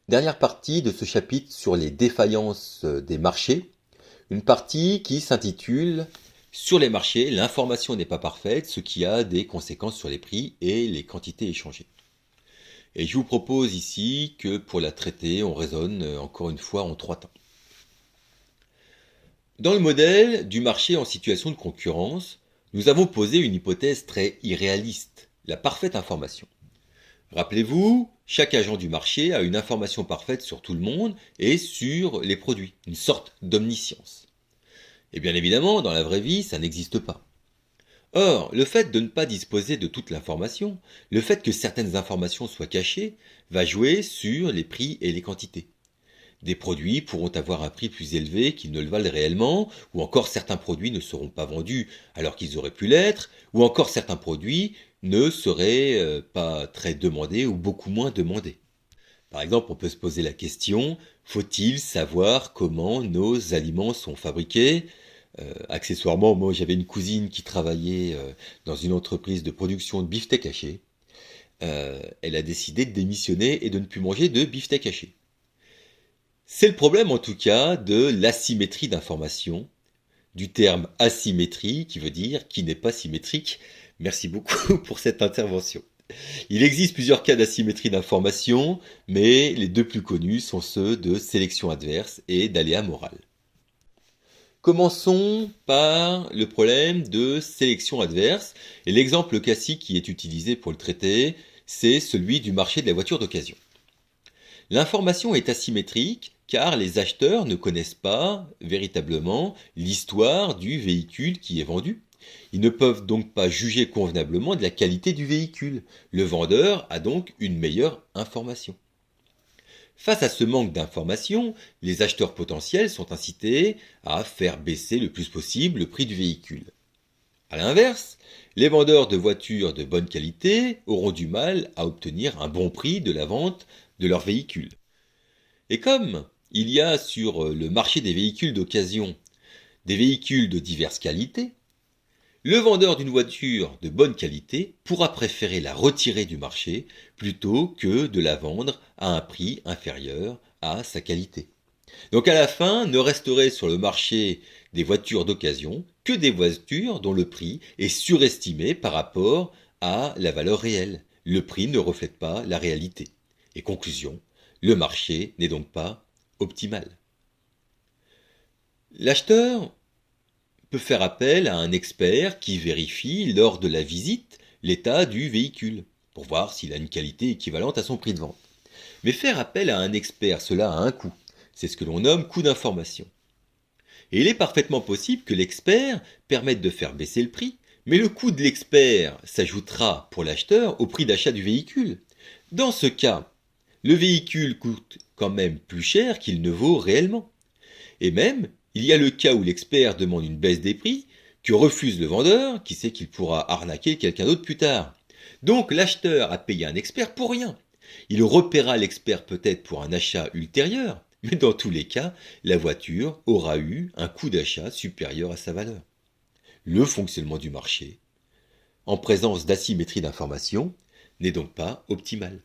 Dernière partie de ce chapitre sur les défaillances des marchés, une partie qui s'intitule Sur les marchés, l'information n'est pas parfaite, ce qui a des conséquences sur les prix et les quantités échangées. Et je vous propose ici que pour la traiter, on raisonne encore une fois en 3 temps. Dans le modèle du marché en situation de concurrence, nous avons posé une hypothèse très irréaliste, la parfaite information. Rappelez-vous, chaque agent du marché a une information parfaite sur tout le monde et sur les produits, une sorte d'omniscience. Et bien évidemment, dans la vraie vie, ça n'existe pas. Or, le fait de ne pas disposer de toute l'information, le fait que certaines informations soient cachées, va jouer sur les prix et les quantités. Des produits pourront avoir un prix plus élevé qu'ils ne le valent réellement, ou encore certains produits ne seront pas vendus alors qu'ils auraient pu l'être, ou encore certains produits ne seraient pas très demandés ou beaucoup moins demandés. Par exemple, on peut se poser la question, faut-il savoir comment nos aliments sont fabriqués? Accessoirement, moi j'avais une cousine qui travaillait dans une entreprise de production de beefsteak haché. Elle a décidé de démissionner et de ne plus manger de beefsteak haché. C'est le problème en tout cas de l'asymétrie d'information, du terme asymétrie qui veut dire qui n'est pas symétrique. Merci beaucoup pour cette intervention. Il existe plusieurs cas d'asymétrie d'information, mais les deux plus connus sont ceux de sélection adverse et d'aléa moral. Commençons par le problème de sélection adverse. Et l'exemple classique qui est utilisé pour le traiter, c'est celui du marché de la voiture d'occasion. L'information est asymétrique car les acheteurs ne connaissent pas véritablement l'histoire du véhicule qui est vendu. Ils ne peuvent donc pas juger convenablement de la qualité du véhicule. Le vendeur a donc une meilleure information. Face à ce manque d'information, les acheteurs potentiels sont incités à faire baisser le plus possible le prix du véhicule. A l'inverse, les vendeurs de voitures de bonne qualité auront du mal à obtenir un bon prix de la vente de leur véhicule. Et comme il y a sur le marché des véhicules d'occasion des véhicules de diverses qualités, le vendeur d'une voiture de bonne qualité pourra préférer la retirer du marché plutôt que de la vendre à un prix inférieur à sa qualité. Donc à la fin, ne resterait sur le marché des voitures d'occasion que des voitures dont le prix est surestimé par rapport à la valeur réelle. Le prix ne reflète pas la réalité. Et conclusion, le marché n'est donc pas optimal. L'acheteur peut faire appel à un expert qui vérifie lors de la visite l'état du véhicule pour voir s'il a une qualité équivalente à son prix de vente. Mais faire appel à un expert, cela a un coût. C'est ce que l'on nomme coût d'information. Et il est parfaitement possible que l'expert permette de faire baisser le prix, mais le coût de l'expert s'ajoutera pour l'acheteur au prix d'achat du véhicule. Dans ce cas, le véhicule coûte quand même plus cher qu'il ne vaut réellement. Et même, il y a le cas où l'expert demande une baisse des prix, que refuse le vendeur, qui sait qu'il pourra arnaquer quelqu'un d'autre plus tard. Donc l'acheteur a payé un expert pour rien. Il repaiera l'expert peut-être pour un achat ultérieur, mais dans tous les cas, la voiture aura eu un coût d'achat supérieur à sa valeur. Le fonctionnement du marché, en présence d'asymétrie d'information, n'est donc pas optimal.